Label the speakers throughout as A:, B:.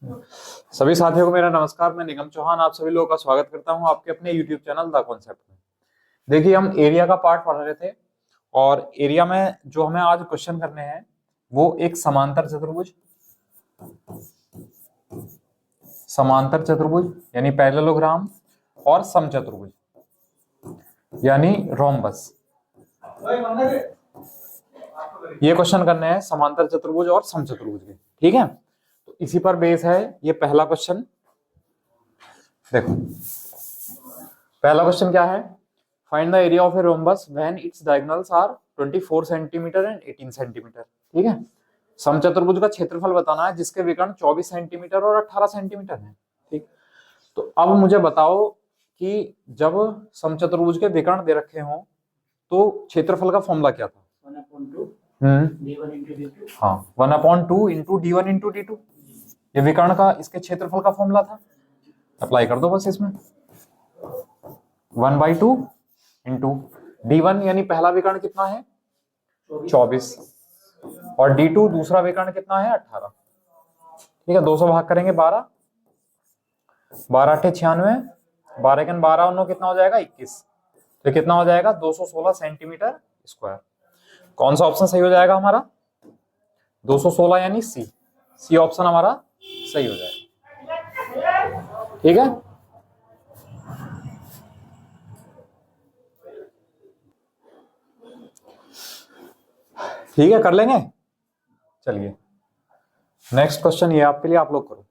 A: सभी साथियों को मेरा नमस्कार। मैं निगम चौहान आप सभी लोगों का स्वागत करता हूं आपके अपने YouTube चैनल द कॉन्सेप्ट में। देखिए, हम एरिया का पार्ट पढ़ रहे थे और एरिया में जो हमें आज क्वेश्चन करने हैं वो एक समांतर चतुर्भुज यानी पैरेललोग्राम और समचतुर्भुज यानी रोम्बस, ये क्वेश्चन करने हैं समांतर चतुर्भुज और समचतुर्भुज के। ठीक है, तो इसी पर बेस है ये पहला क्वेश्चन। देखो, पहला क्वेश्चन क्या है? Find the area of a rhombus when its diagonals are 24 centimetre and 18 centimetre. ठीक है, समचतुर्भुज का क्षेत्रफल बताना है जिसके विकर्ण 24 सेंटीमीटर और 18 सेंटीमीटर है। ठीक, तो अब मुझे बताओ कि जब समचतुर्भुज के विकर्ण दे रखे हों तो क्षेत्रफल का फॉर्मूला क्या था? 1/2 इंटू d1 इंटू d2। ये विकर्ण का इसके क्षेत्रफल का फॉर्मूला था। अप्लाई कर दो बस इसमें 1/2 इंटू d1 यानी पहला विकर्ण कितना है 24 और d2 दूसरा विकर्ण कितना है 18। ठीक है, 200 भाग करेंगे 12, 12 8 96, 12 के 12 9 कितना हो जाएगा 21। तो कितना हो जाएगा 216 सेंटीमीटर स्क्वायर। कौन सा ऑप्शन सही हो जाएगा हमारा? 216 यानी सी ऑप्शन हमारा सही हो जाएगा। ठीक है, ठीक है, कर लेंगे। चलिए नेक्स्ट क्वेश्चन ये आपके लिए, आप लोग करो।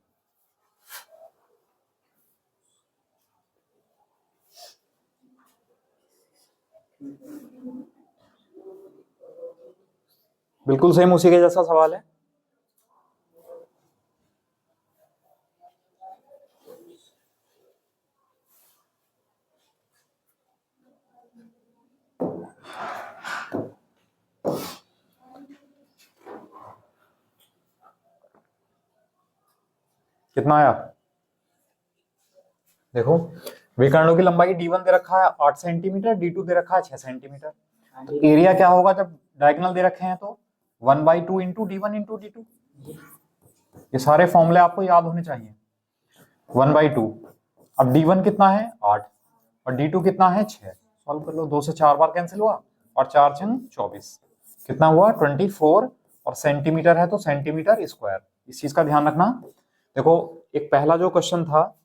A: बिल्कुल सेम उसी के जैसा सवाल है। कितना आया? देखो, विकर्णों की लंबाई d1 दे रखा है 8 सेंटीमीटर, d2 दे रखा है 6 सेंटीमीटर। तो एरिया क्या होगा जब डायगोनल दे रखे हैं? तो 1/2 इंटू d1 इंटू d2। ये सारे फॉर्मूले आपको याद होने चाहिए। 1/2, अब d1 कितना है 8 और d2 कितना है 6। सॉल्व कर लो, 2 से 4 बार कैंसिल हुआ और 4 6 24, कितना हुआ 24। और सेंटीमीटर है तो सेंटीमीटर स्क्वायर। इस चीज का ध्यान रखना। देखो, एक पहला जो क्वेश्चन था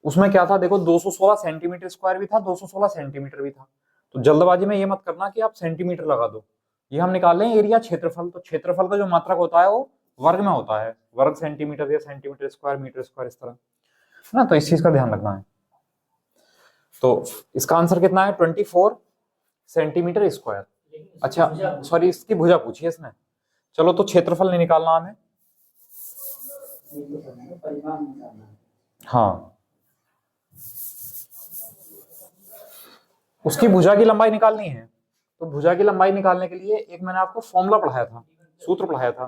A: उसमें क्या था? देखो, 216 सेंटीमीटर स्क्वायर भी था, 216 सेंटीमीटर भी था। तो जल्दबाजी में ये मत करना कि आप सेंटीमीटर लगा दो। ये हम निकाल लें एरिया क्षेत्रफल। तो क्षेत्रफल का जो मात्रक होता है वो वर्ग में होता है, वर्ग सेंटीमीटर या सेंटीमीटर स्क्वायर, मीटर स्क्वायर, इस तरह है ना। तो इस चीज का ध्यान रखना है। तो इसका आंसर कितना है 24 सेंटीमीटर स्क्वायर। अच्छा सॉरी, इसकी भुजा पूछी है इसने। चलो, तो क्षेत्रफल नहीं निकालना हमें। हाँ, उसकी भुजा की लंबाई निकालनी है। तो भुजा की लंबाई निकालने के लिए एक मैंने आपको फॉर्मूला पढ़ाया था, सूत्र पढ़ाया था।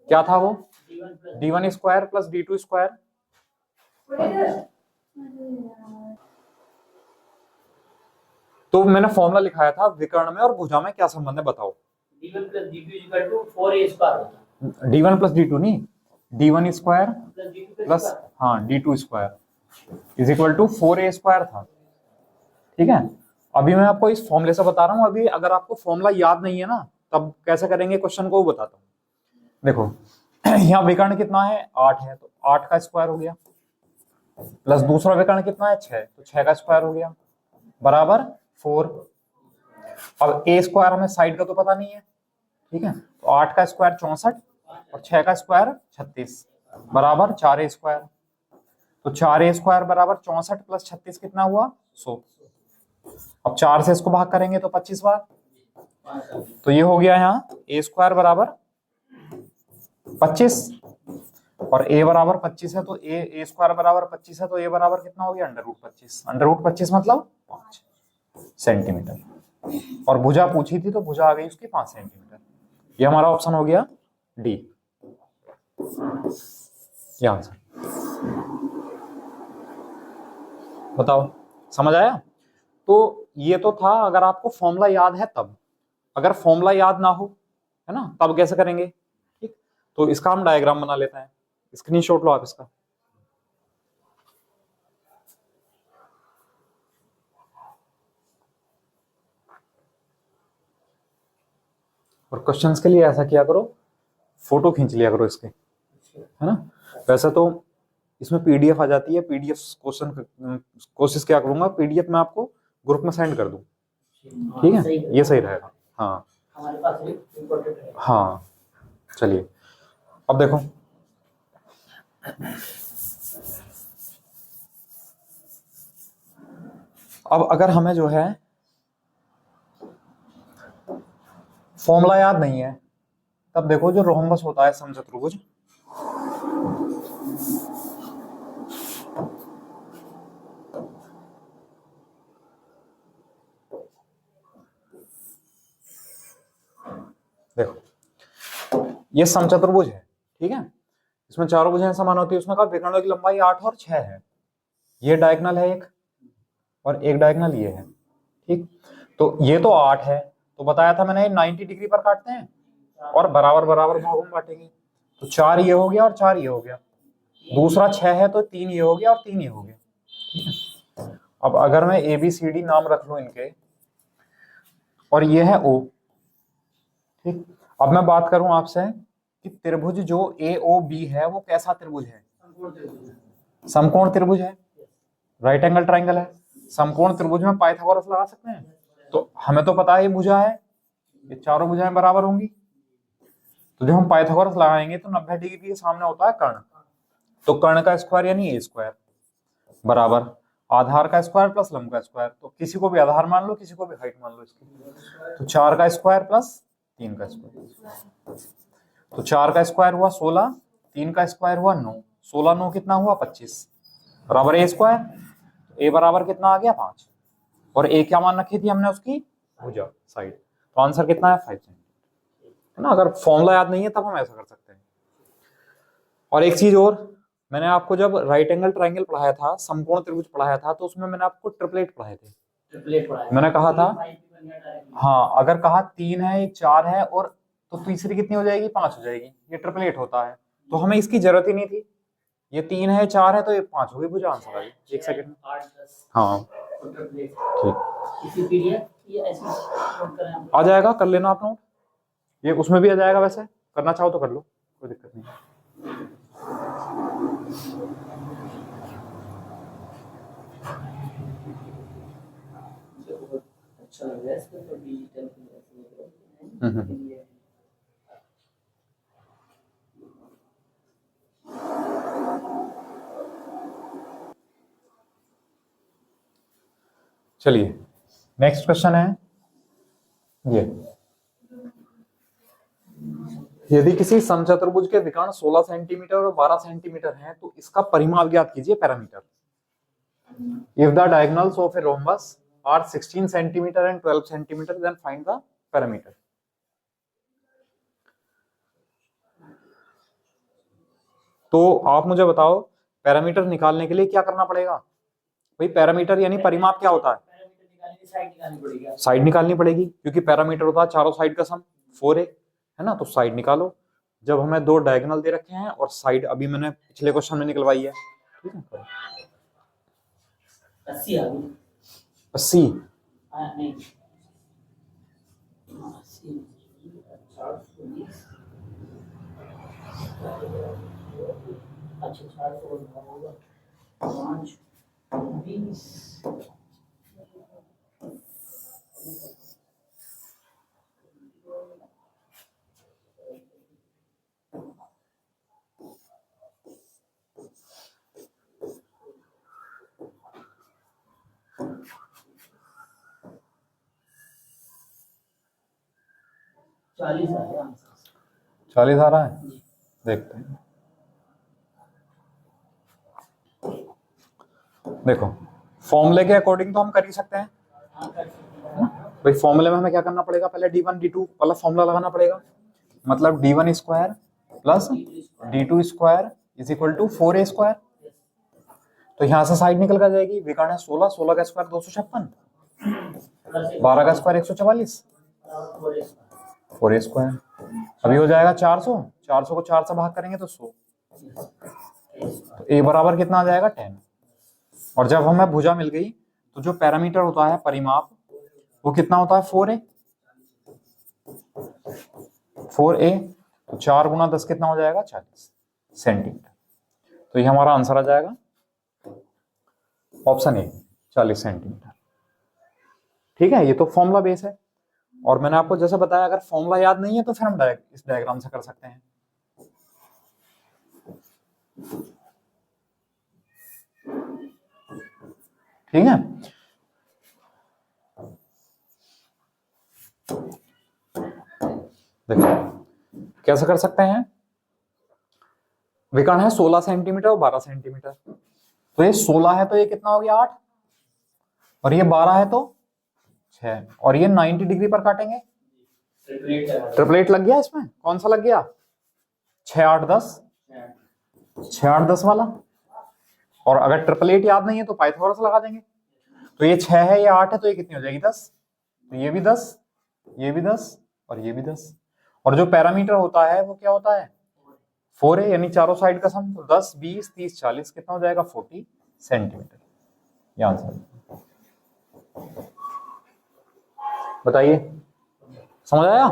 A: क्या था वो? d1 square plus d2 square. तो मैंने फॉर्मूला लिखाया था विकर्ण में और भुजा में क्या संबंध है बताओ।
B: d1 plus d2 equal to 4a square होता है।
A: d1 प्लस d2 नहीं, d1 square plus d2 square is equal to 4a square था। ठीक है, अभी मैं आपको इस फॉर्मूले से बता रहा हूं। अभी अगर आपको फॉर्मूला याद नहीं है ना, तब कैसे करेंगे क्वेश्चन को, वो बताता हूं। देखो, यहाँ विकर्ण कितना है 8 है, तो 8 का स्क्वायर हो गया, प्लस दूसरा विकर्ण कितना है 6, तो 6 का स्क्वायर हो गया, बराबर 4। अब ए स्क्वायर हमें साइड का तो पता नहीं है। ठीक है, तो 8 का स्क्वायर 64 और 6 का स्क्वायर 36, बराबर 4a स्क्वायर। तो 4a स्क्वायर बराबर 64 प्लस 36 कितना हुआ 100। अब 4 से इसको भाग करेंगे तो 25 बार। तो ये हो गया यहाँ a स्क्वायर बराबर 25 और a बराबर 25 है, तो a स्क्वायर बराबर 25 है, तो a बराबर कितना हो गया √25। √25 मतलब 5 सेंटीमीटर। और भुजा पूछी थी तो भुजा आ गई उसकी 5 सेंटीमीटर। ये हमारा ऑप्शन हो गया डी। ये आंसर। बताओ, समझ आया? तो ये तो था अगर आपको फॉर्मूला याद है तब। अगर फॉर्मूला याद ना हो, है ना, तब कैसे करेंगे? ठीक, तो इसका हम डायग्राम बना लेते हैं। स्क्रीनशॉट लो आप इसका। और क्वेश्चंस के लिए ऐसा किया करो, फोटो खींच लिया करो इसके, है ना। वैसे तो इसमें पीडीएफ आ जाती है, पीडीएफ क्वेश्चन कोशिश क्या करूंगा पीडीएफ में आपको ग्रुप में सेंड कर दूं, ठीक है, ये सही रहेगा। हाँ
B: हमारे पास भी इम्पोर्टेंट है।
A: हाँ चलिए अब देखो, अब अगर हमें जो है फॉर्मूला याद नहीं है, तब देखो जो रोम्बस होता है समचतुर्भुज, देखो ये समचतुर्भुज है, ठीक है, इसमें चारों भुजाएं समान होती है, उसमें कहा विकर्णों की लंबाई 8 और 6 है, ये डायगोनल है एक और एक डायगोनल ये है, ठीक। तो ये तो 8 है, तो बताया था मैंने 90 डिग्री पर काटते हैं और बराबर बराबर भागों में बांटेंगे, तो 4 ये हो गया और 4 ये हो गया, दूसरा 6 है तो 3 ये हो गया और 3 ये हो गया, ठीक है। अब अगर मैं ABCD नाम रख लूं इनके, और ये है O, ठीक। अब मैं बात करूं आपसे कि त्रिभुज जो AOB है वो कैसा त्रिभुज है, समकोण त्रिभुज है, राइट एंगल ट्राइंगल है। समकोण त्रिभुज में पाइथागोरस लगा सकते हैं, तो हमें तो पता है ये भुजा है, ये चारों भुजाएं बराबर होंगी, तो जब हम पाइथागोरस लगाएंगे तो 90 डिग्री के सामने होता है कर्ण, तो कर्ण का स्क्वायर यानी A स्क्वायर बराबर आधार का स्क्वायर प्लस लंब का स्क्वायर, तो किसी को भी आधार मान लो, किसी को भी हाइट मान लो इसकी, तो 4 का स्क्वायर प्लस 3 का स्क्वायर, तो 4 का स्क्वायर हुआ 16, 3 का स्क्वायर हुआ 9, 16 9 कितना हुआ 25 बराबर A स्क्वायर, A बराबर कितना आ गया 5, और A क्या मान रखी थी हमने उसकी भुजा साइड, तो आंसर कितना है 5 सेंटीमीटर, है ना। अगर फॉर्मूला याद नहीं है तब हम ऐसा कर सकते हैं। और एक चीज और, मैंने आपको जब राइट एंगल ट्राइंगल पढ़ाया था, समकोण त्रिभुज पढ़ाया था, तो उसमें मैंने आपको ट्रिपलेट पढ़ाए थे,
B: ट्रिपलेट पढ़ाया
A: मैंने कहा था हाँ, अगर कहा 3 है एक 4 है और तो तीसरी कितनी हो जाएगी 5 हो जाएगी, ये ट्रिपलेट होता है, तो हमें इसकी जरूरत ही नहीं थी, ये 3 है 4 है तो ये 5 हो गई, भुजा आंसर आ गई। एक सेकंड,
B: 8 10
A: हाँ
B: ट्रिपलेट
A: ठीक
B: इसी पीडीएफ ये ऐसे नोट करें हम।
A: आ जाएगा, कर लेना आप नोट, ये उसमें भी आ जाएगा, वैसे करना चाहो तो कर लो, कोई दिक्कत नहीं।
B: अच्छा लग रहा है इसको तो डिजिटल
A: चलिए नेक्स्ट क्वेश्चन है ये, यदि किसी समचतुर्भुज के विकर्ण 16 सेंटीमीटर और 12 सेंटीमीटर हैं तो इसका परिमाप ज्ञात कीजिए, parameter. If the diagonals of a rhombus are 16 centimetre and 12 centimetre then find the parameter. तो आप मुझे बताओ पैरामीटर निकालने के लिए क्या करना पड़ेगा भाई, पैरामीटर यानी परिमाप क्या होता है, साइड निकालनी पड़ेगी, क्योंकि पैरामीटर होता है चारों साइड का सम 4a, है ना, तो साइड निकालो। जब हमें दो डायगोनल दे रखे हैं और साइड अभी मैंने पिछले क्वेश्चन में निकलवाई है, ठीक है,
B: 80 आ गई
A: 80
B: नहीं 80 420 अच्छा 400 होगा 5 20 40 आ गया आंसर,
A: 40 आ रहा है, देखते हैं। देखो फॉर्मूले के अकॉर्डिंग तो हम कर ही सकते हैं, भाई फॉर्मूले में हमें क्या करना पड़ेगा, पहले d1 d2 वाला फॉर्मूला लगाना पड़ेगा, मतलब d1 square plus d2 square is equal to 4a square, तो यहां से साइड निकल कर जाएगी, विकर्ण है 16, 16 का स्क्वायर 256, 12 का स्क्वायर 144, 4a स्क्वायर, अभी हो जाएगा 400, 400 को 4 से भाग करेंगे तो 100, तो a बराबर कितना आ जाएगा 10। और जब हमें भुजा मिल गई तो जो पैरामीटर होता है परिमाप वो कितना होता है 4a। 4a तो 4 गुना 10 कितना हो जाएगा 40 सेंटीमीटर। तो ये हमारा आंसर आ जाएगा ऑप्शन ए 40 सेंटीमीटर। ठीक है, ये तो फॉर्मूला बेस है। और मैंने आपको जैसे बताया अगर फॉर्मूला याद नहीं है तो फिर हम इस डायग्राम से कर सकते हैं। ठीक है, देखो कैसे कर सकते हैं। विकर्ण है 16 सेंटीमीटर और 12 सेंटीमीटर। तो ये 16 है तो ये कितना हो गया 8, और ये 12 है तो 6, और ये 90 डिग्री पर काटेंगे। ट्रिपलेट लग गया इसमें, कौन सा लग गया 6 8 10, 6 8 10 वाला। और अगर ट्रिपलेट याद नहीं है तो पाइथागोरस लगा देंगे। तो ये 6 है ये 8 है तो ये कितनी हो जाएगी 10, तो ये भी 10, ये भी 10 और ये भी 10। और जो पैरामीटर होता है वो क्या होता है 4 है, यानी चारों साइड का सम। तो 10 20 30 40 कितना हो जाएगा 40 सेंटीमीटर। ये आंसर बताइए, समझ आया।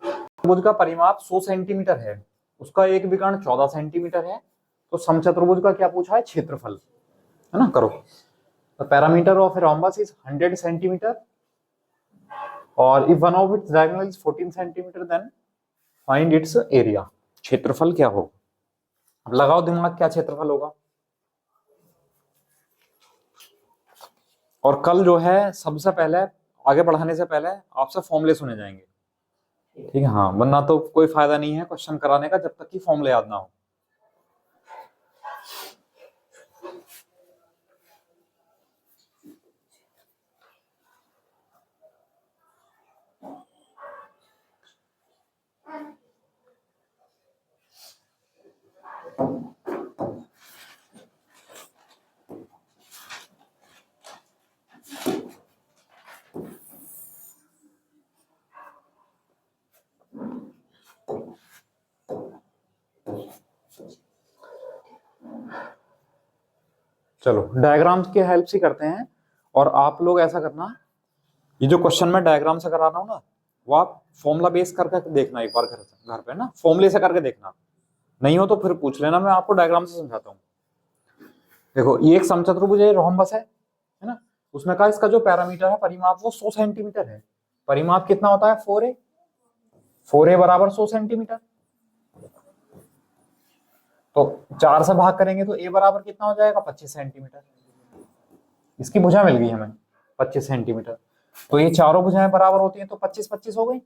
A: त्रिभुज का परिमाप 100 सेंटीमीटर है, उसका एक विकर्ण 14 सेंटीमीटर है। तो समचतुर्भुज का क्या पूछा है क्षेत्रफल, है ना। करो, the parameter of A rhombus is 100 centimetre और if one of its diagonal is 14 centimetre then find its area। क्षेत्रफल क्या होगा, अब लगाओ दिमाग क्या क्षेत्रफल होगा। और कल जो है सबसे पहले आगे बढ़ाने से पहले आपसे फॉर्मूले सुने जाएंगे, ठीक है। हाँ, वरना तो कोई फायदा नहीं है क्वेश्चन कराने का जब तक कि फॉर्मूले याद ना हो। चलो डायग्राम्स की हेल्प से करते हैं। और आप लोग ऐसा करना, ये जो क्वेश्चन मैं डायग्राम से करा रहा हूँ ना वो आप फॉर्मूला बेस करके देखना एक बार घर पे ना, फॉर्मूले से करके देखना। नहीं हो तो फिर पूछ लेना, मैं आपको डायग्राम से समझाता हूँ। देखो ये एक समचतुर्भुज है रोहम्बस है ना। उसमें कहा इसका जो पैरामीटर है परिमाप वो 100 सेंटीमीटर है। परिमाप कितना होता है 4a, 4a बराबर 100 सेंटीमीटर। तो 4 से भाग करेंगे तो a बराबर कितना हो जाएगा 25 सेंटीमीटर। इसकी भुजा मिल गई हमें 25 सेंटीमीटर। तो ये चारों भुजाएं बराबर होती हैं तो 25 25 हो गई।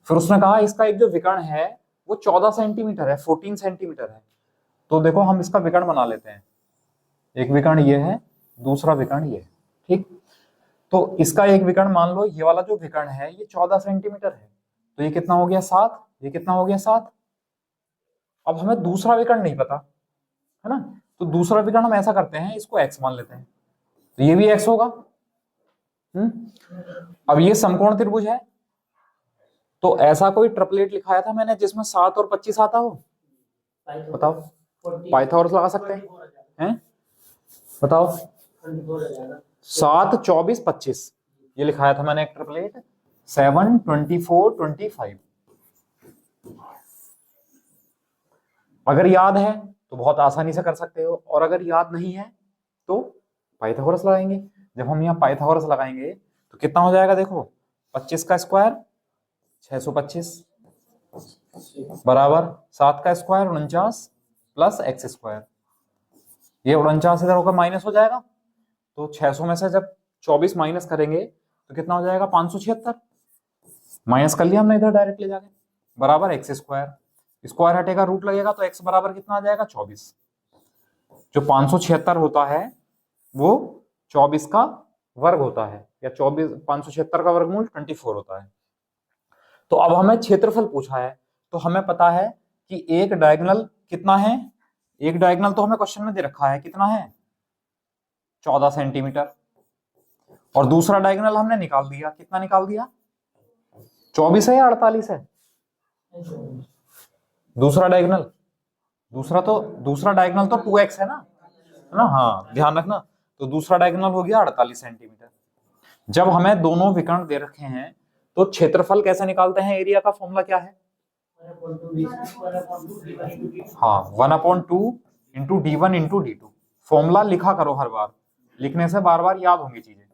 A: फिर उसने कहा इसका एक जो विकर्ण है वो 14 सेंटीमीटर है, 14 सेंटीमीटर है। तो देखो हम इसका विकर्ण बना लेते हैं। एक विकर्ण ये है, दूसरा विकर्ण ये है, ठीक। तो इसका एक विकर्ण मान लो ये वाला जो विकर्ण है ये 14 सेंटीमीटर है। तो ये कितना हो गया 7, ये कितना हो गया 7। अब हमें दूसरा विकर्ण नहीं पता है ना, तो दूसरा विकर्ण हम ऐसा करते हैं इसको x मान लेते हैं, तो ये भी x होगा। अब ये समकोण त्रिभुज है तो ऐसा कोई ट्रिपलेट लिखाया था मैंने जिसमें 7 और 25 आता हो, बताओ। पाइथागोरस लगा सकते हैं, बताओ। 7 24 25 ये लिखाया था मैंने एक ट्रिपलेट, 7 24 25। अगर याद है तो बहुत आसानी से कर सकते हो, और अगर याद नहीं है तो पाइथागोरस लगाएंगे। जब हम यहाँ पाइथागोरस लगाएंगे तो कितना हो जाएगा देखो 25 का स्क्वायर 625 बराबर 7 का स्क्वायर 49 प्लस x स्क्वायर। ये 49 इधर होकर माइनस हो जाएगा, तो 600 में से जब 24 माइनस करेंगे तो कितना हो जाएगा 576। माइनस कर लिया हमने इधर डायरेक्ट ले जाके, बराबर x स्क्वायर। स्क्वायर हटेगा रूट लगेगा तो x बराबर कितना आ जाएगा 24। जो 576 होता है वो 24 का वर्ग होता है, या 576 का वर्गमूल 24 होता है। तो अब हमें क्षेत्रफल पूछा है, तो हमें पता है कि एक डायगोनल कितना है। एक डायगोनल तो हमें क्वेश्चन में दे रखा है कितना है 14 सेंटीमीटर। और दूसरा डायगोनल हमने निकाल दिया, कितना निकाल दिया? 24 है या 48 है? दूसरा डायगोनल, दूसरा डायगोनल तो 2x है ना, हाँ ध्यान रखना। तो दूसरा डायगोनल हो गया 48 सेंटीमीटर। जब हमें दोनों विकर्ण दे रखे हैं तो क्षेत्रफल कैसे निकालते हैं? एरिया का फॉर्मूला क्या है? हाँ 1/2 into d1 into d2। Formula लिखा करो, हर बार लिखने से बार बार याद होंगी चीजें।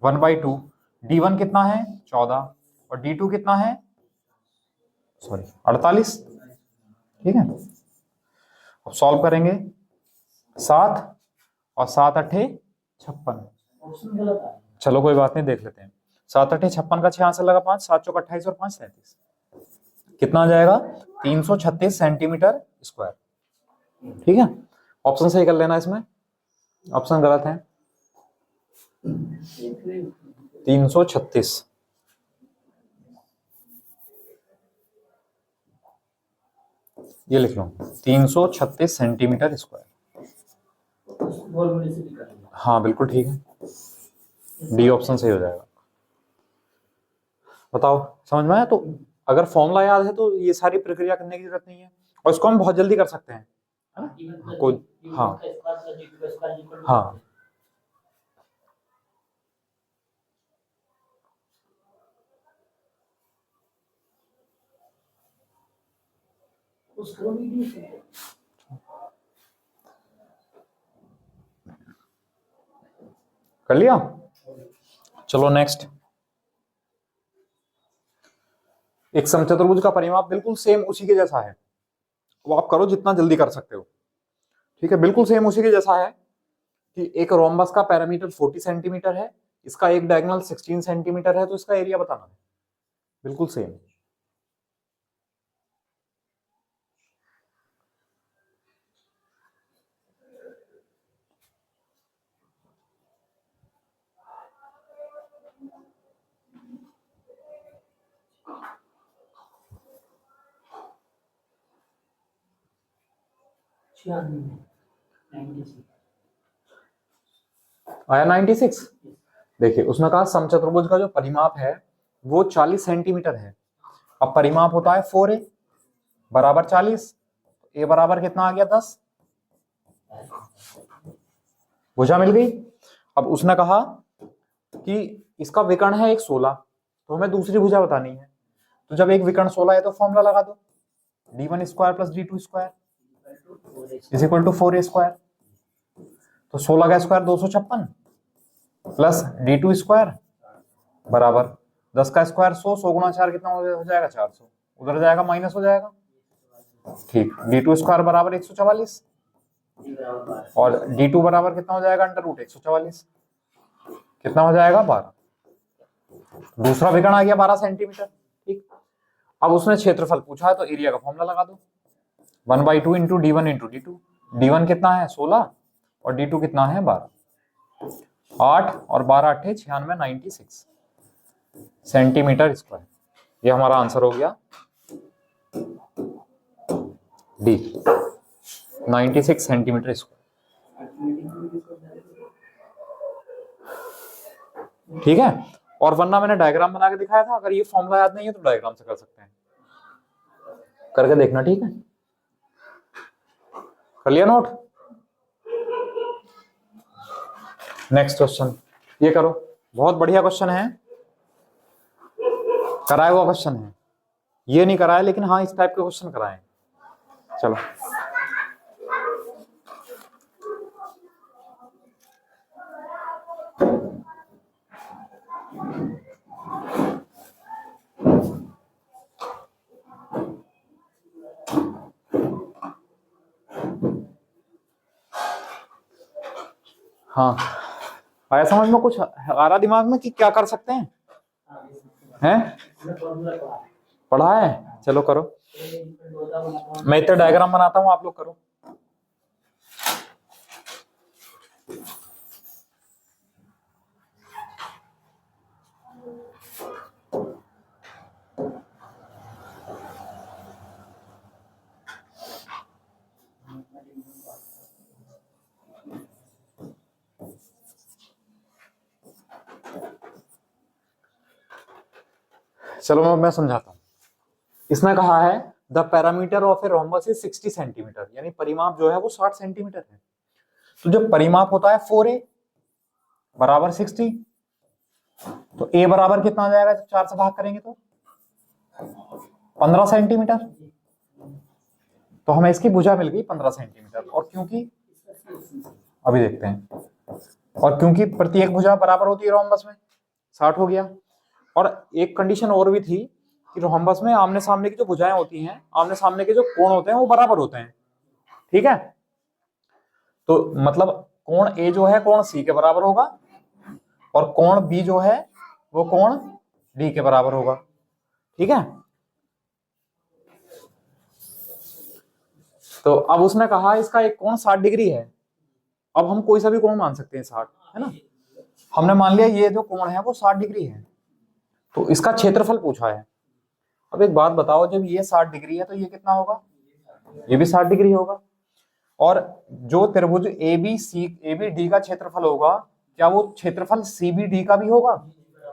A: 1/2, d1 कितना है? 14, और d2 कितना है? सॉरी 48। ठीक है, अब सॉल्व करेंगे। 7 और 7 अट्ठे 56। चलो कोई बात नहीं, देख लेते हैं। 7 अट्ठे 56 का 6 यहाँ से लगा 5, 7 चौक 28 और 5 37, कितना आ जाएगा? 336 सेंटीमीटर स्क्वायर। ठीक है, ऑप्शन सही कर लेना, इसमें ऑप्शन गलत है। 336, ये लिख लो, 336 सेंटीमीटर स्क्वायर। हाँ बिल्कुल ठीक है, डी ऑप्शन सही हो जाएगा। बताओ समझ में आया? तो अगर फॉर्मूला याद है तो ये सारी प्रक्रिया करने की जरूरत नहीं है, और इसको हम बहुत जल्दी कर सकते हैं, है ना? कोई हाँ हाँ कर लिया। चलो नेक्स्ट, एक समचतुर्भुज का परिमाप बिल्कुल सेम उसी के जैसा है, वो आप करो जितना जल्दी कर सकते हो। ठीक है, बिल्कुल सेम उसी के जैसा है कि एक रोम्बस का पैरामीटर 40 सेंटीमीटर है, इसका एक डायगोनल 16 सेंटीमीटर है, तो इसका एरिया बताना है। बिल्कुल सेम। आया 96। देखिए उसने कहा समचतुर्भुज का जो परिमाप है वो 40 सेंटीमीटर है। अब परिमाप होता है 4a बराबर 40, a बराबर कितना आ गया? 10। भुजा मिल गई। अब उसने कहा कि इसका विकर्ण है एक 16, तो हमें दूसरी भुजा बतानी है। तो जब एक विकर्ण 16 है तो फॉर्मूला लगा दो, d1 square plus d2 square is equal to 4a square. तो 16 का स्क्वायर 256 प्लस d2 स्क्वायर बराबर 10 का स्क्वायर 100, 100 गुणा 4 कितना हो जाएगा? 400, उधर जाएगा माइनस हो जाएगा। ठीक, d2 स्क्वायर बराबर 144, और d2 बराबर कितना हो जाएगा? अंडर रूट 144, कितना हो जाएगा? 12। दूसरा विकर्ण आ गया 12 सेंटीमीटर। ठीक, अब उसने क्षेत्रफल पूछा है तो एरिया का फॉर्मूला लगा दो, 1/2 into d1 into d2। d1 कितना है? 16, और d2 कितना है? 12। 8 और 12 अट्ठे 96, 96 सेंटीमीटर स्क्वायर। ये हमारा आंसर हो गया डी, 96 सेंटीमीटर स्क्वायर। ठीक है, और वरना मैंने डायग्राम बना के दिखाया था, अगर ये फॉर्मूला याद नहीं है तो डायग्राम से कर सकते हैं, करके देखना। ठीक है, कर लिया नोट? नेक्स्ट क्वेश्चन ये करो, बहुत बढ़िया क्वेश्चन है, कराया हुआ क्वेश्चन है, ये नहीं कराया लेकिन हाँ इस टाइप के क्वेश्चन कराए। चलो हाँ, आया समझ में? कुछ आ रहा दिमाग में कि क्या कर सकते हैं? पढ़ा है? चलो करो, मैं इतना डायग्राम बनाता हूँ, आप लोग करो। चलो मैं समझाता हूँ। इसने कहा है the parameter of a rhombus is 60 centimetre, यानी परिमाप जो है वो 60 सेंटीमीटर है। तो जब परिमाप होता है 4a बराबर 60, तो a बराबर कितना आ जाएगा जब 4 से भाग करेंगे तो 15 सेंटीमीटर। तो हमें इसकी भुजा मिल गई 15 सेंटीमीटर। और क्योंकि अभी देखते हैं, और क्योंकि प्रत्येक भुजा बराबर होती है रोम्बस में, 60 हो गया। और एक कंडीशन और भी थी कि रोम्बस में आमने सामने की जो भुजाएं होती हैं, आमने सामने के जो कोण होते हैं वो बराबर होते हैं, ठीक है। तो मतलब कोण ए जो है कोण सी के बराबर होगा, और कोण बी जो है वो कोण डी के बराबर होगा, ठीक है। तो अब उसने कहा इसका एक कोण 60 डिग्री है। अब हम कोई सा भी कोण मान सकते हैं 60, है ना। हमने मान लिया ये जो कोण है वो 60 डिग्री है, तो इसका क्षेत्रफल पूछा है। अब एक बात बताओ, जब ये 60 डिग्री है तो ये कितना होगा, ये भी 60 डिग्री होगा। और जो त्रिभुज ए बी डी का क्षेत्रफल होगा, क्या वो क्षेत्रफल सी बी डी का भी होगा?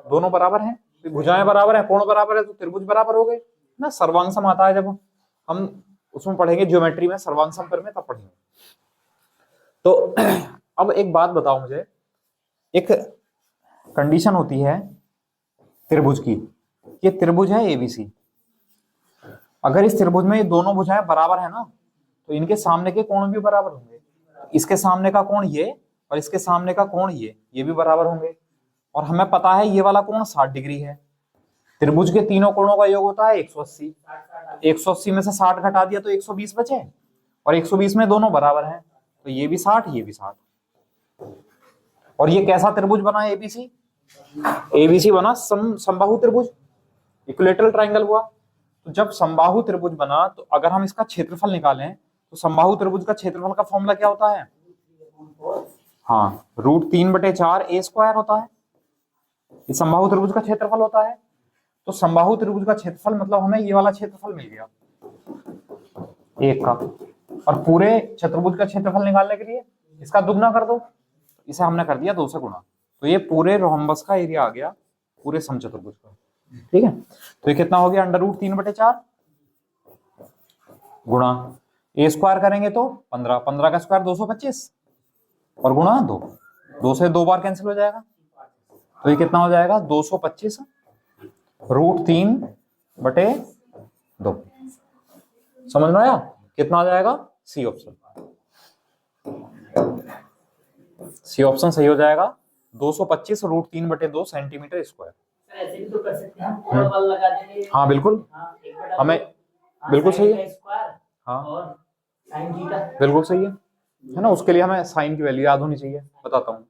A: दोनों बराबर हैं, तो भुजाएं बराबर है, कोण बराबर है, तो त्रिभुज बराबर हो गए ना। सर्वांगसम आता है, जब हम उसमें पढ़ेंगे ज्योमेट्री में, सर्वांगसम पर में तब पढ़ेंगे। तो अब एक बात बताओ मुझे, एक कंडीशन होती है त्रिभुज की, ये त्रिभुज है एबीसी। अगर इस त्रिभुज में ये दोनों भुजाएं बराबर है ना, तो इनके सामने के कोण भी बराबर होंगे। इसके सामने का कोण ये और इसके सामने का कोण ये भी बराबर होंगे। और हमें पता है ये वाला कोण 60 डिग्री है। त्रिभुज के तीनों कोणों का योग होता है 180। 180 में से 60 घटा दिया तो 120 बचे, और 120 में दोनों बराबर हैं, तो ये भी 60 ये भी 60। और ये कैसा त्रिभुज बना एबीसी? एबीसी बना समबाहु त्रिभुज, इक्विलैटरल ट्रायंगल हुआ। तो जब समबाहु त्रिभुज बना, तो अगर हम इसका क्षेत्रफल निकालें तो समबाहु त्रिभुज का क्षेत्रफल का फॉर्मूला क्या होता है? हाँ, √3/4 a स्क्वायर होता है। ये समबाहु त्रिभुज का क्षेत्रफल होता है। तो समबाहु त्रिभुज का क्षेत्रफल मतलब हमें ये वाला क्षेत्रफल मिल गया एक का। और पूरे चतुर्भुज का क्षेत्रफल निकालने के लिए इसका दुगना कर दो, इसे हमने कर दिया 2 से गुणा, तो ये पूरे रोम्बस का एरिया आ गया, पूरे समचतुर्भुज का, ठीक है। तो ये कितना हो गया, √3/4 गुणा a स्क्वायर करेंगे तो 15, 15 का स्क्वायर 225, और गुणा 2, 2 से 2 बार कैंसिल हो जाएगा, तो ये कितना हो जाएगा 225 √3/2। समझ में आया? कितना आ जाएगा? सी ऑप्शन, सी ऑप्शन सही हो जाएगा। 225 √3/2 सेंटीमीटर स्क्वायर।
B: ऐसे भी तो कर सकते हैं, कोण बल लगा देंगे।
A: हाँ बिल्कुल, हमें बिल्कुल सही है। हाँ
B: और sin थीटा
A: बिल्कुल सही है ना। उसके लिए हमें साइन की वैल्यू याद होनी चाहिए, बताता हूँ।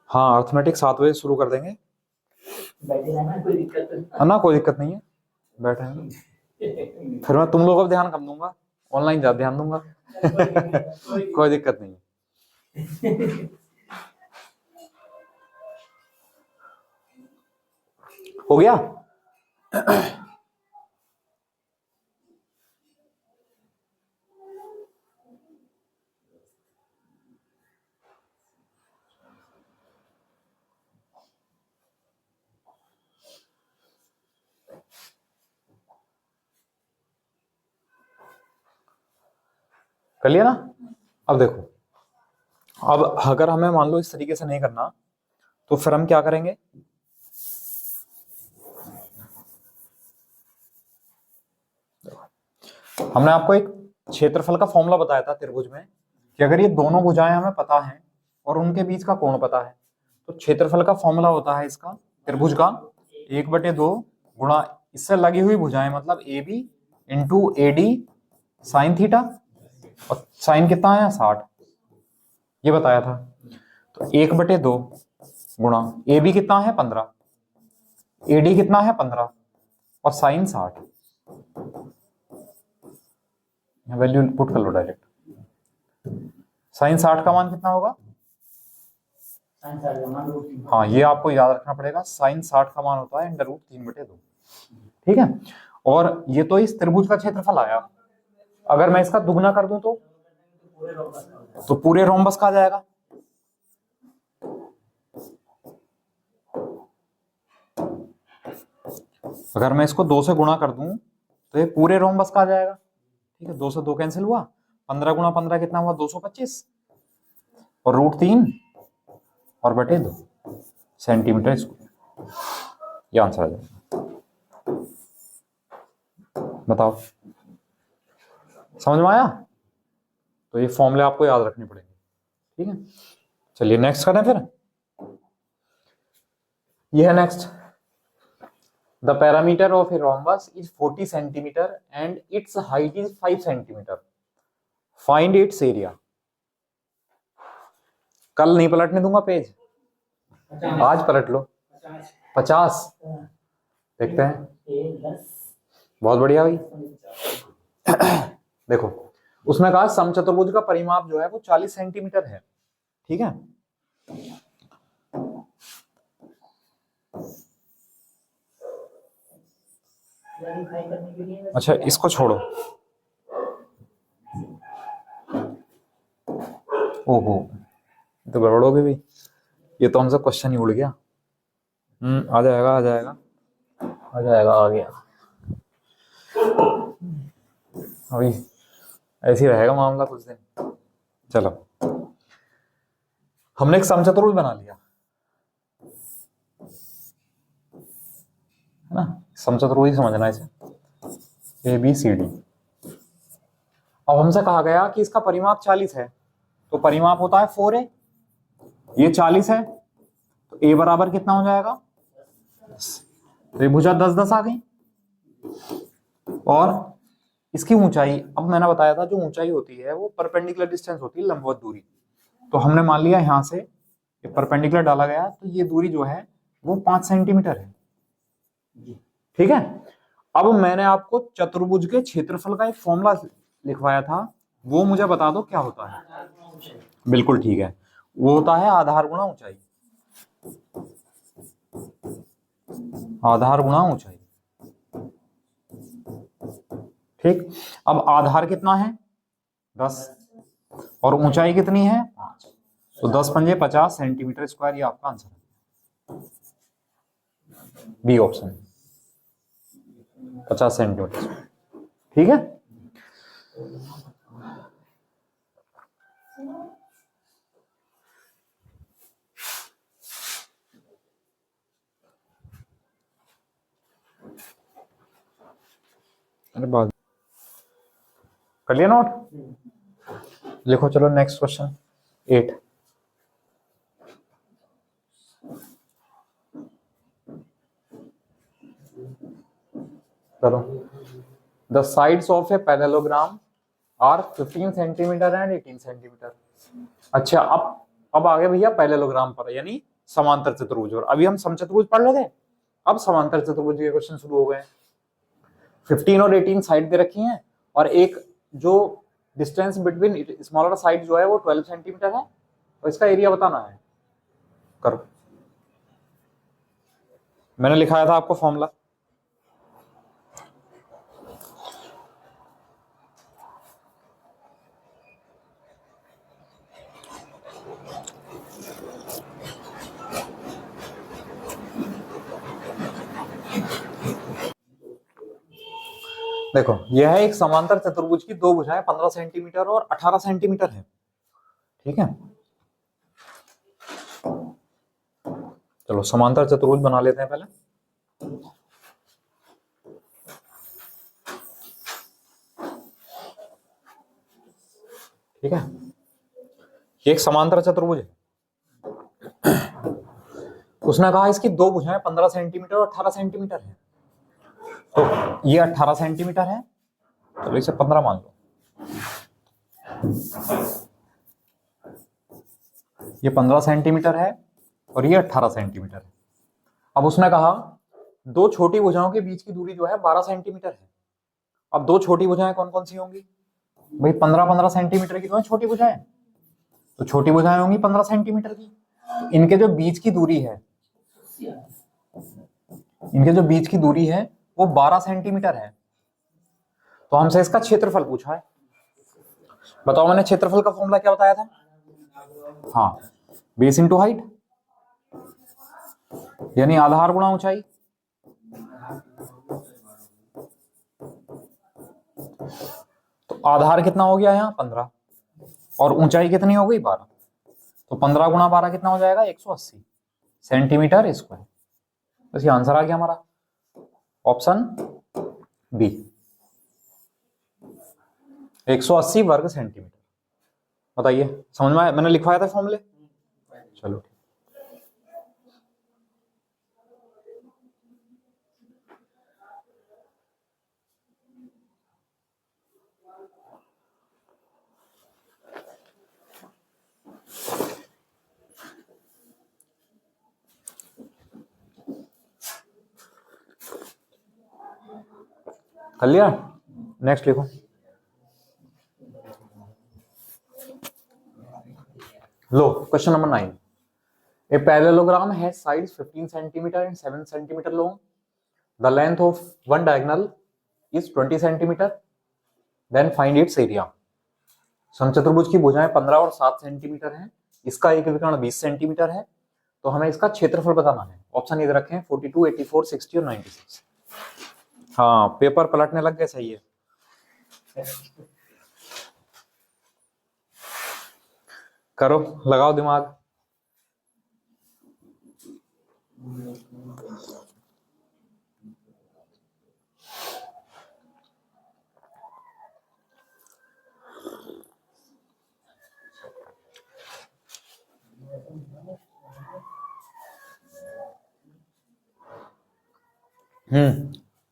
A: हाँ, अर्थमेटिक 7 बजे शुरू कर देंगे, है ना, कोई दिक्कत नहीं है, बैठे हैं। फिर मैं तुम लोगों का ध्यान कम दूंगा, ऑनलाइन ज्यादा ध्यान दूंगा। कोई दिक्कत नहीं है। हो गया? कर लिया ना? अब देखो, अब अगर हमें मान लो इस तरीके से नहीं करना, तो फिर हम क्या करेंगे? हमने आपको एक क्षेत्रफल का फॉर्मूला बताया था त्रिभुज में, कि अगर ये दोनों भुजाएं हमें पता हैं और उनके बीच का कोण पता है, तो क्षेत्रफल का फॉर्मूला होता है इसका त्रिभुज का 1/2 गुणा इससे लगी हुई भुजाएं, मतलब A B into A D sine theta, और साइन कितना है 60, ये बताया था। तो 1/2 गुणा ए बी कितना है 15, ए डी कितना है 15, और साइन 60। वैल्यू पुट कर लो डायरेक्ट। साइन 60 का मान कितना होगा? हाँ, ये आपको याद रखना पड़ेगा, साइन 60 का मान होता है √3/2, ठीक है। और ये तो इस त्रिभुज का क्षेत्रफल आया। अगर मैं इसका दुगना कर दूं तो पूरे रोम्बस का आ जाएगा। अगर मैं इसको 2 से गुणा कर दूं तो ये पूरे रोम्बस का आ जाएगा। ठीक है, 2 से 2 कैंसिल हुआ, 15 गुणा 15 कितना हुआ, 225 और √3 और बटे 2 सेंटीमीटर स्क्वायर। ये आंसर आ जाएगा। बताओ समझ में आया? तो ये फॉर्मूले आपको याद रखने पड़ेंगे। ठीक है, चलिए नेक्स्ट करें फिर। ये है next. The parameter of a rhombus is 40 centimetre and it's height is 5 centimetre. Find its area. कल नहीं पलटने दूंगा पेज, आज पलट लो। 50 देखते हैं। बहुत बढ़िया भाई। देखो उसने कहा समचतुर्भुज का परिमाप जो है वो 40 सेंटीमीटर है। ठीक है, अच्छा इसको छोड़ो। ओहो तो गड़बड़ हो गई भाई, ये तो हमसे क्वेश्चन ही उड़ गया। आ जाएगा आ जाएगा आ जाएगा, आ गया। अभी ऐसे ही रहेगा मामला कुछ दिन। चलो हमने एक समचतुर्भुज बना लिया है ना, समचतुर्भुज समझना है इसे, ABCD। अब हमसे कहा गया कि इसका परिमाप 40 है, तो परिमाप होता है 4A। ये 40 है तो A बराबर कितना हो जाएगा, 10। त्रिभुजा 10 10 आ गई। और इसकी ऊंचाई, अब मैंने बताया था जो ऊंचाई होती है वो परपेंडिकुलर डिस्टेंस होती है, लंबवत दूरी। तो हमने मान लिया यहां से ये परपेंडिकुलर डाला गया, तो ये दूरी जो है वो 5 सेंटीमीटर है। ठीक है, अब मैंने आपको चतुर्भुज के क्षेत्रफल का एक फॉर्मूला लिखवाया था, वो मुझे बता दो क्या होता है। बिल्कुल ठीक है, वो होता है आधार गुणा ऊंचाई। आधार गुणा ऊंचाई। ठीक, अब आधार कितना है 10 और ऊंचाई कितनी है 5, तो 10 पंजे 50 सेंटीमीटर स्क्वायर। ये आपका आंसर है, बी ऑप्शन, 50 सेंटीमीटर। ठीक है, अरे बात कर लिया नोट। लिखो चलो नेक्स्ट क्वेश्चन 8। चलो the sides of a parallelogram are 15 centimetre and 18 centimetre. अच्छा अब आगे भैया पैरेललोग्राम पर, यानी समांतर चतुर्भुज। और अभी हम समचतुर्भुज पढ़ रहे थे, अब समांतर चतुर्भुज के क्वेश्चन शुरू हो गए। 15 और 18 साइड दे रखी हैं और एक जो डिस्टेंस बिटवीन स्मॉलर साइड जो है वो 12 सेंटीमीटर है, और इसका एरिया बताना है। करो, मैंने लिखाया था आपको फॉर्मूला। देखो यह है एक समांतर चतुर्भुज की दो भुजाएं 15 सेंटीमीटर और 18 सेंटीमीटर है। ठीक है, चलो समांतर चतुर्भुज बना लेते हैं पहले। ठीक है, ये एक समांतर चतुर्भुज है। उसने कहा इसकी दो भुजाएं 15 सेंटीमीटर और 18 सेंटीमीटर है, तो ये 18 सेंटीमीटर है, चलो इसे 15 मान लो। ये 15 सेंटीमीटर है और ये 18 सेंटीमीटर है। अब उसने कहा दो छोटी भुजाओं के बीच की दूरी जो है 12 सेंटीमीटर है। अब दो छोटी भुजाएं कौन कौन सी होंगी भाई, 15-15 सेंटीमीटर की तो है छोटी भुजाएं, तो छोटी भुजाएं होंगी 15 सेंटीमीटर की। तो इनके जो बीच की दूरी है, इनके जो बीच की दूरी है वो 12 सेंटीमीटर है, तो हमसे इसका क्षेत्रफल पूछा है। बताओ मैंने क्षेत्रफल का फॉर्मूला क्या बताया था? हाँ, बेस इंटू हाइट, यानी आधार गुणा ऊंचाई। तो आधार कितना हो गया यहाँ 15, और ऊंचाई कितनी हो गई 12, तो 15 गुणा 12 कितना हो जाएगा 180 सेंटीमीटर स्क्वायर। बस ये आंसर आ गया हमारा, ऑप्शन बी, 180 वर्ग सेंटीमीटर। बताइए समझ में आया? मैंने लिखवाया था फॉर्मूले। चलो कर लिया, नेक्स्ट लिखो। लो question number 9, a parallelogram has sides 15 centimetre and 7 centimetre long, the length of one diagonal is 20 centimetre, then find its area. समचतुर्भुज की भुजाएं 15 और 7 सेंटीमीटर हैं, इसका एक विकर्ण 20 सेंटीमीटर है, तो हमें इसका क्षेत्रफल बताना है। ऑप्शन इधर रखे हैं 42, 84, 60 और 96। हाँ, पेपर पलटने लग गए, सही है। करो, लगाओ दिमाग।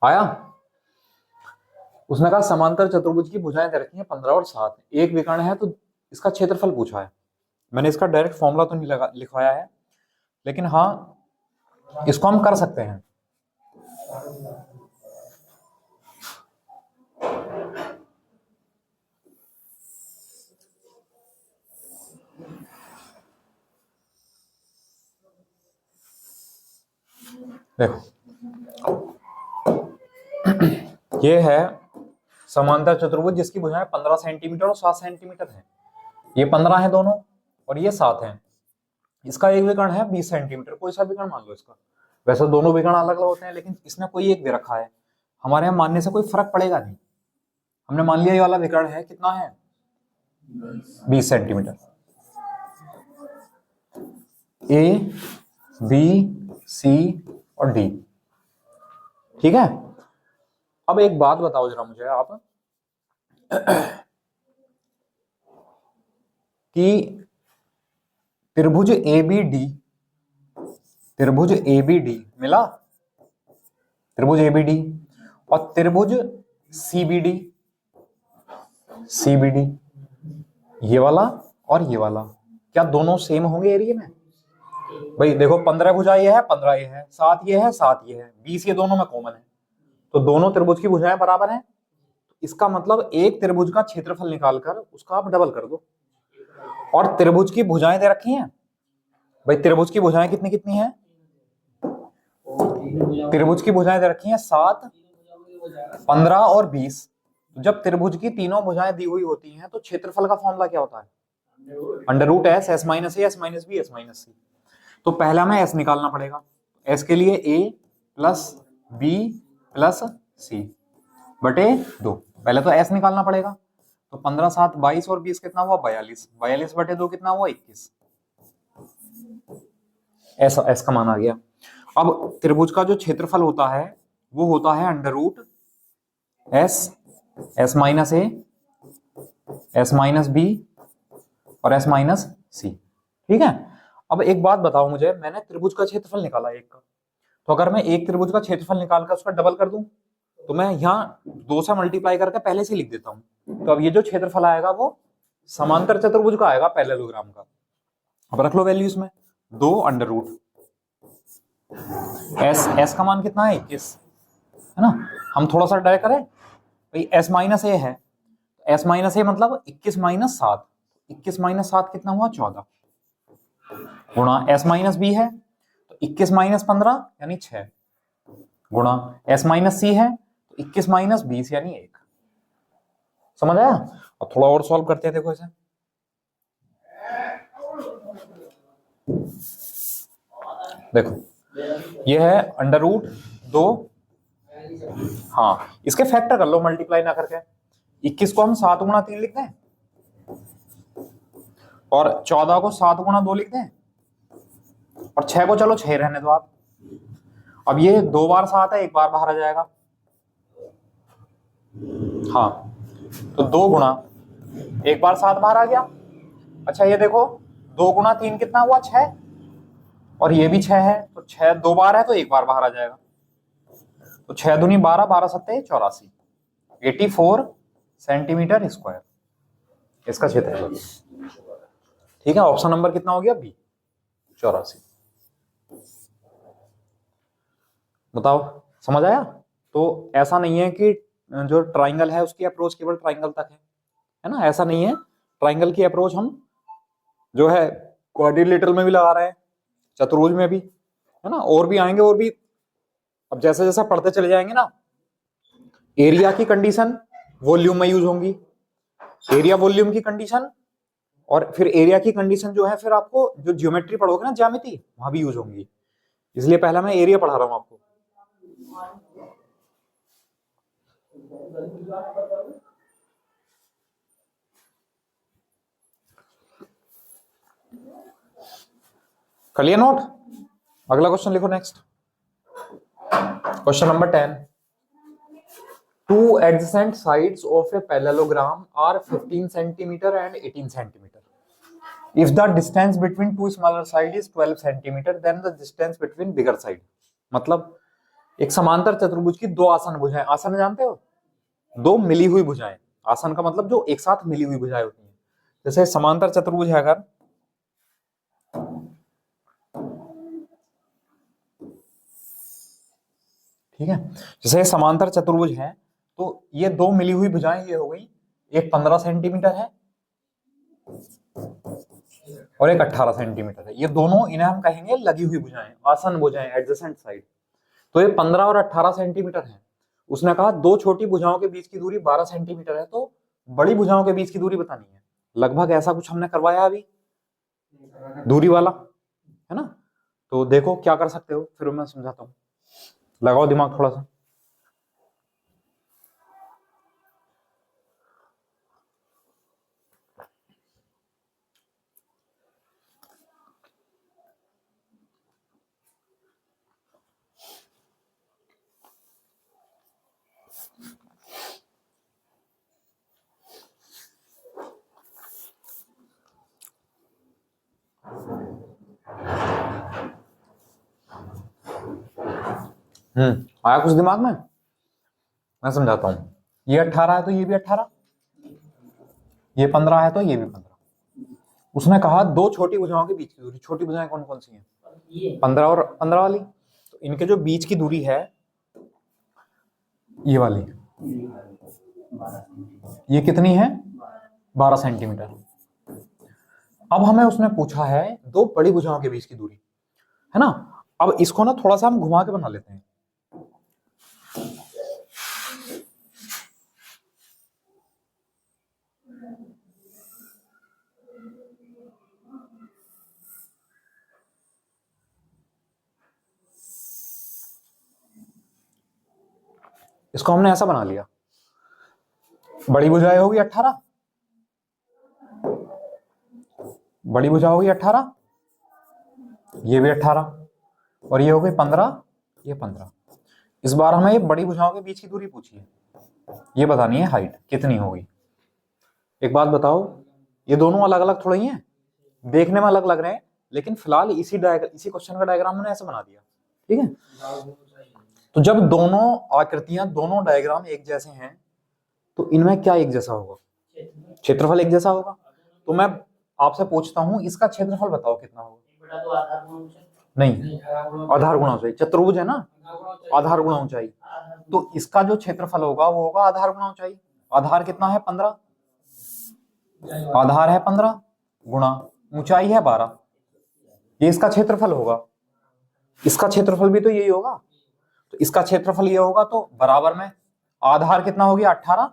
A: आया। उसने कहा समांतर चतुर्भुज की भुजाएं दे रखी हैं 15 और 7, एक विकर्ण है, तो इसका क्षेत्रफल पूछा है। मैंने इसका डायरेक्ट फॉर्मूला तो नहीं लिखवाया है, लेकिन हाँ इसको हम कर सकते हैं। देखो ये है समांतर चतुर्भुज जिसकी भुजाएं 15 सेंटीमीटर और 7 सेंटीमीटर है। ये 15 है दोनों और ये 7 है। इसका एक विकर्ण है 20 सेंटीमीटर, कोई सा विकर्ण मान लो इसका। वैसे दोनों विकर्ण अलग अलग होते हैं, लेकिन इसने कोई एक दे रखा है। हमारे यहाँ मानने से कोई फर्क पड़ेगा नहीं। हमने मान लिया ये वाला विकर्ण है, कितना है 20 सेंटीमीटर। ए, बी, सी और डी, ठीक है। अब एक बात बताओ जरा मुझे आप कि त्रिभुज एबीडी, त्रिभुज एबीडी मिला, त्रिभुज एबीडी और त्रिभुज सीबीडी, सीबीडी ये वाला और ये वाला, क्या दोनों सेम होंगे एरिया में? भाई देखो 15 भुजा ये है, 15 ये है, 7 ये है, 7 ये है, 20 ये दोनों में कॉमन है, तो दोनों त्रिभुज की भुजाएं बराबर हैं। इसका मतलब एक त्रिभुज का क्षेत्रफल निकालकर उसका आप डबल कर दो। और त्रिभुज की भुजाएं दे रखी हैं भाई, त्रिभुज की भुजाएं कितनी कितनी हैं? त्रिभुज की भुजाएं दे रखी हैं 7, 15 और 20। तो जब त्रिभुज की तीनों भुजाएं दी हुई होती हैं तो क्षेत्रफल का फॉर्मूला क्या होता है? Under root S, S minus A, S minus B, S minus C. तो पहला हमें एस निकालना पड़ेगा। एस के लिए A plus B plus C बटे 2। पहले तो एस निकालना पड़ेगा। तो 15, 7, 22 और 20 कितना हुआ 42, 42 बटे 2 कितना हुआ 21। ऐसा एस का मान आ गया। अब त्रिभुज का जो क्षेत्रफल होता है वो होता है under root S, S minus A, S minus B और एस माइनस सी, ठीक है। अब एक बात बताओ मुझे, मैंने त्रिभुज का क्षेत्रफल निकाला एक का, तो अगर मैं एक त्रिभुज का क्षेत्रफल निकालकर उसका डबल कर दूं तो मैं यहाँ 2 से मल्टीप्लाई करके पहले से लिख देता हूं। तो अब ये जो क्षेत्रफल आएगा वो समांतर चतुर्भुज का आएगा, पैरेललोग्राम का। अब रख लो वैल्यू इसमें, 2 अंडर रूट एस, एस का मान कितना है 21 है ना। हम थोड़ा सा डायरेक्ट करें भाई, एस माइनस ए है, एस माइनस ए मतलब 21 माइनस 7, 21 माइनस 7 कितना हुआ 14 गुणा एस माइनस बी है तो 21 माइनस 15 यानी 6 गुणा s माइनस सी है तो 21 माइनस 20 यानी 1। समझ आया? और थोड़ा और सॉल्व करते हैं, देखो इसे। देखो ये है अंडर रूट 2, हाँ इसके फैक्टर कर लो मल्टीप्लाई ना करके। 21 को हम 7 गुणा 3 लिख दें और 14 को 7 गुणा 2 लिख दें और 6 को चलो 6 रहने दो आप। अब ये 2 बार 7 है, एक बार बाहर आ जाएगा। हाँ तो 2 गुणा, एक बार 7 बाहर आ गया। अच्छा ये देखो 2 गुणा 3 कितना हुआ? 6, और ये भी 6 है तो 6 2 बार है तो एक बार बाहर आ जाएगा। तो 6 दूनी 12, 12 सत्ते 84, 84 सेंटीमीटर स्क्वायर इसका क्षेत्रफल। ठीक है, ऑप्शन नंबर कितना हो गया? बी, 84। बताओ समझ आया? तो ऐसा नहीं है कि जो ट्राइंगल है उसकी अप्रोच केवल ट्राइंगल तक है ना, ऐसा नहीं है। ट्राइंगल की अप्रोच हम जो है क्वाड्रिलेटरल में भी लगा रहे हैं, चतुर्भुज में भी, है ना, और भी आएंगे और भी। अब जैसे जैसा पढ़ते चले जाएंगे ना, एरिया की कंडीशन वॉल्यूम में यूज होंगी, एरिया वॉल्यूम की कंडीशन, और फिर एरिया की कंडीशन जो है फिर आपको जो ज्योमेट्री पढ़ोगे ना, ज्यामिति, वहां भी यूज होंगी। इसलिए पहला मैं एरिया पढ़ा रहा हूं आपको। कर लिया नोट? अगला क्वेश्चन लिखो next. Question number 10। Two adjacent sides of a parallelogram are 15 centimeter and 18 centimeter. If the distance between two smaller sides is 12 centimeter, then the distance between bigger side. मतलब एक समांतर चतुर्भुज की दो आसन भुजाएं, आसन जानते हो? दो मिली हुई भुजाएं। आसन का मतलब जो एक साथ मिली हुई भुजाएं होती हैं। जैसे समांतर चतुर्भुज है अगर, ठीक है, जैसे समांतर चतुर्भुज है तो ये दो मिली हुई भुजाएं ये हो गई, एक 15 सेंटीमीटर है और एक 18 सेंटीमीटर है। ये दोनों, इन्हें हम कहेंगे लगी हुई भुजाएं, आसन भुजाएं, एडजेसेंट साइड। तो ये 15 और 18 सेंटीमीटर है। उसने कहा दो छोटी भुजाओं के बीच की दूरी 12 सेंटीमीटर है, तो बड़ी भुजाओं के बीच की दूरी बतानी है। लगभग ऐसा कुछ हमने करवाया अभी दूरी वाला, है ना। तो देखो क्या कर सकते हो, फिर मैं समझाता हूं, लगाओ दिमाग थोड़ा सा। आया कुछ दिमाग में? मैं समझाता हूं। ये 18 है तो ये भी 18, ये 15 है तो ये भी 15। उसने कहा दो छोटी भुजाओं के बीच की दूरी, छोटी भुजाएं कौन कौन सी हैं? 15 और 15 वाली। तो इनके जो बीच की दूरी है ये वाली, ये कितनी है? 12 सेंटीमीटर। अब हमें उसने पूछा है दो बड़ी भुजाओं के बीच की दूरी, है ना। अब इसको ना थोड़ा सा हम घुमा के बना लेते हैं। इसको हमने ऐसा बना लिया, बड़ी भुजाएं होगी 18, बड़ी भुजा होगी 18, ये भी 18 और ये हो गई 15, ये 15। इस बार हमें ये बड़ी भुजाओं के बीच की दूरी पूछी है, ये बतानी है हाइट कितनी होगी। एक बात बताओ, ये दोनों अलग अलग थोड़ा ही हैं, देखने में अलग लग रहे हैं, लेकिन फिलहाल इसी क्वेश्चन का डायग्राम हमने ऐसे बना दिया, ठीक है। तो जब दोनों आकृतियां, दोनों डायग्राम एक जैसे हैं तो इनमें क्या एक जैसा होगा? क्षेत्रफल एक जैसा होगा। तो मैं आपसे पूछता हूं इसका क्षेत्रफल बताओ कितना होगा? नहीं, आधार गुणा ऊंचाई। चतुर्भुज है ना, आधार गुणा ऊंचाई। तो इसका जो क्षेत्रफल होगा वो होगा आधार गुणा ऊंचाई। आधार कितना है? 15, आधार है 15 गुणा ऊंचाई है 12, ये इसका क्षेत्रफल होगा। इसका क्षेत्रफल भी तो यही होगा। तो तो इसका क्षेत्रफल ये होगा, तो बराबर में आधार कितना हो गया 18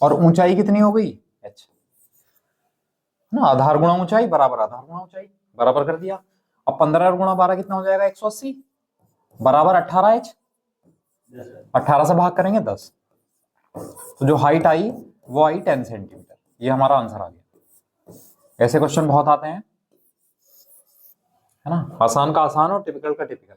A: और ऊंचाई कितनी हो गई h ना, आधार गुणा ऊंचाई बराबर आधार गुणा ऊंचाई, बराबर कर दिया। अब 15 गुणा 12 कितना हो जाएगा 180 बराबर 18h, 18 से भाग करेंगे 10, तो जो हाइट आई वो आई 10 सेंटीमीटर। ये हमारा आंसर आ गया। ऐसे क्वेश्चन बहुत आते हैं, है ना, आसान का आसान और टिपिकल का टिपिकल।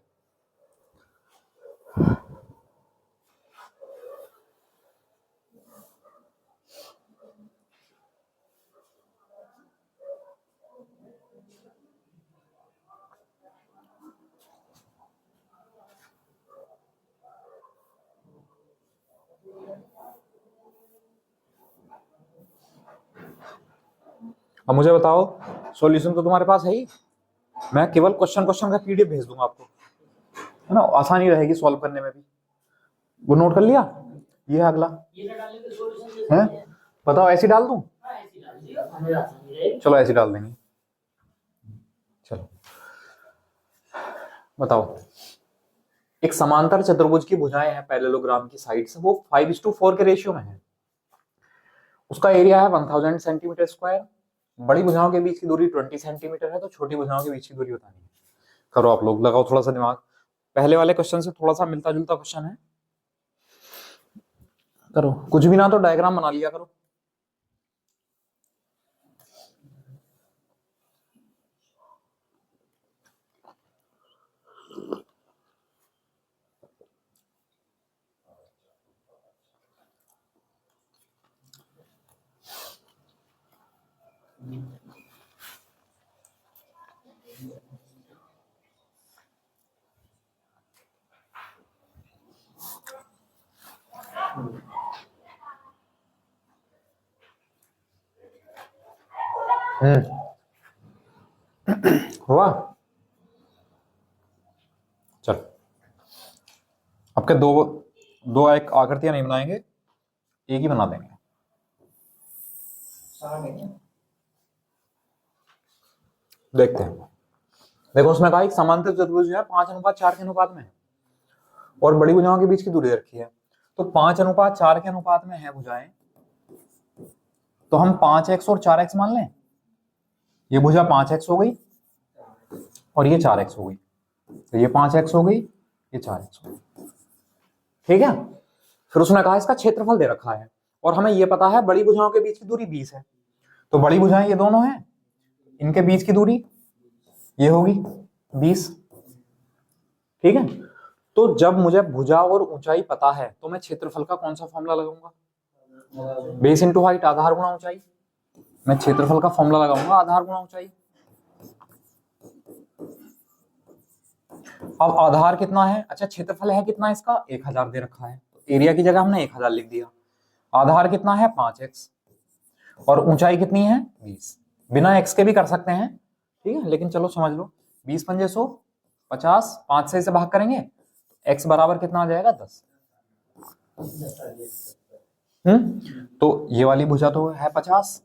A: अब मुझे बताओ, सॉल्यूशन तो तुम्हारे पास है ही, मैं केवल क्वेश्चन क्वेश्चन का पीडीएफ भेज दूंगा आपको, है ना, आसानी रहेगी सॉल्व करने में भी। वो नोट कर लिया, ये है अगला,
B: ये डालने के सॉल्यूशन
A: है, बताओ ऐसे डाल दूं?
B: हाँ, ऐसे डाल दिया, हमें आसानी रहेगी।
A: चलो ऐसे डाल देंगे। चलो बताओ, एक समांतर चतुर्भुज की भुजाएं हैं पैरेललोग्राम की साइड से, वो 5:4 के रेशियो में है। उसका एरिया है 1000 सेंटीमीटर स्क्वायर। बड़ी भुजाओं के बीच की दूरी 20 सेंटीमीटर है, तो छोटी भुजाओं के बीच की दूरी बतानी है। करो आप लोग, लगाओ थोड़ा सा दिमाग, पहले वाले क्वेश्चन से थोड़ा सा मिलता जुलता क्वेश्चन है, करो कुछ भी ना तो डायग्राम बना लिया करो। हुआ, चल आपके दो एक आकृतियां नहीं बनाएंगे, एक ही बना देंगे। देखते हैं, देखो उसमें कहा एक समांतर चतुर्भुज है 5:4 के अनुपात में है और बड़ी भुजाओं के बीच की दूरी रखी है, तो 5:4 के अनुपात में है भुजाएं, तो हम 5x और 4x मान लें। ये भुजा 5x हो गई और ये 4x हो गई, तो ये 5x हो गई, ये 4x हो गई, ठीक है। फिर उसने कहा इसका क्षेत्रफल दे रखा है और हमें ये पता है बड़ी भुजाओं के बीच की दूरी 20 है, तो बड़ी भुजाएं ये दोनों हैं, इनके बीच की दूरी ये होगी 20, ठीक है। तो जब मुझे भुजा और ऊंचाई पता है तो मैं क्षेत्रफल का कौन सा फॉर्मूला लगाऊंगा? बेस इंटू हाइट, आधार गुणा ऊंचाई। मैं क्षेत्रफल का फॉर्मूला लगाऊंगा आधार गुणा ऊंचाई। अब आधार कितना है, अच्छा क्षेत्रफल है कितना इसका 1000 दे रखा है, तो एरिया की जगह हमने 1000 लिख दिया। आधार कितना है 5x और ऊंचाई कितनी है 20, बिना x के भी कर सकते हैं, ठीक है, लेकिन चलो समझ लो 20 पंजे 100, 50, 5 से इसे भाग करेंगे, x बराबर कितना आ जाएगा 10। तो ये वाली भुजा तो है 50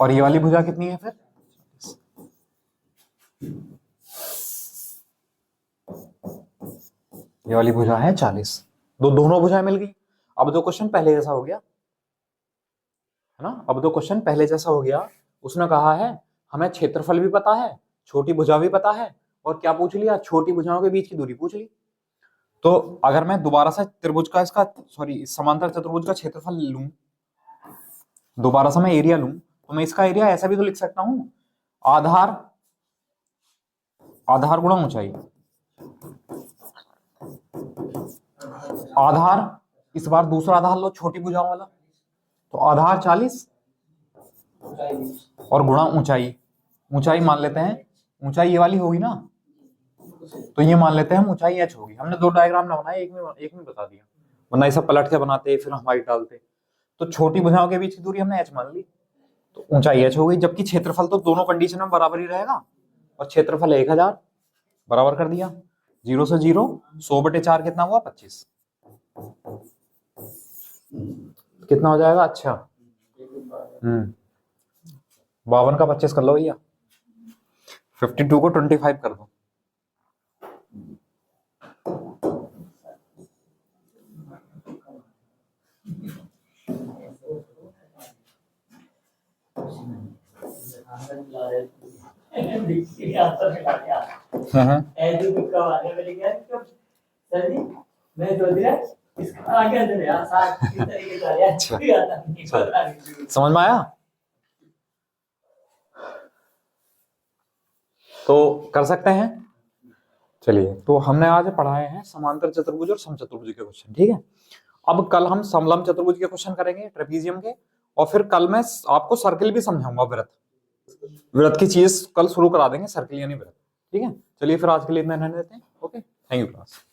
A: और ये वाली भुजा कितनी है फिर, ये वाली भुजा है 40। दोनों भुजाएं मिल गई। अब दो क्वेश्चन पहले जैसा हो गया, है ना, अब दो क्वेश्चन पहले जैसा हो गया। उसने कहा है हमें क्षेत्रफल भी पता है, छोटी भुजा भी पता है, और क्या पूछ लिया, छोटी भुजाओं के बीच की दूरी पूछ ली। तो अगर मैं दोबारा से त्रिभुज का इसका समांतर चतुर्भुज का क्षेत्रफल लूं, दोबारा से मैं एरिया लूं, तो मैं इसका एरिया ऐसा भी तो लिख सकता हूं, आधार गुणा ऊंचाई। आधार इस बार दूसरा आधार लो छोटी भुजाओं वाला, तो आधार 40 और गुणा ऊंचाई। ऊंचाई मान लेते हैं, ऊंचाई ये वाली होगी ना, तो ये मान लेते हैं हम ऊंचाई h होगी। हमने दो डायग्राम ना बनाए, एक में बता दिया, वरना इसे पलट के बनाते फिर हम हाइट डालते। तो छोटी भुजाओं के बीच की दूरी हमने h मान ली, तो ऊंचाई h हो गई, जबकि क्षेत्रफल तो दोनों कंडीशन में बराबर ही रहेगा, और क्षेत्रफल 1000 बराबर कर दिया। 0 से 0, 100/4 कितना हुआ 25, कितना हो जाएगा, अच्छा 52 का 25 कर लो भैया, 52 को 25 कर दो,
B: आंसर मिला दिया। ऐसे भी कब आ गया मेरे क्या कब सर जी मैं तो दिया इसका आगे अंदर यार साथ किस तरीके से आया
A: अच्छा।
B: कोई आता नहीं पता नहीं।
A: समझ में आया? तो कर सकते हैं। चलिए, तो हमने आज पढ़ाए हैं समांतर चतुर्भुज और समचतुर्भुज के क्वेश्चन, ठीक है। अब कल हम समलंब चतुर्भुज के क्वेश्चन करेंगे, ट्रेपीजियम के, और फिर कल मैं आपको सर्किल भी समझाऊंगा, वृत्त, वृत्त की चीज कल शुरू करा देंगे, सर्किल यानी वृत्त, ठीक है। चलिए फिर आज के लिए इतना रहने देते हैं। Okay, thank you class.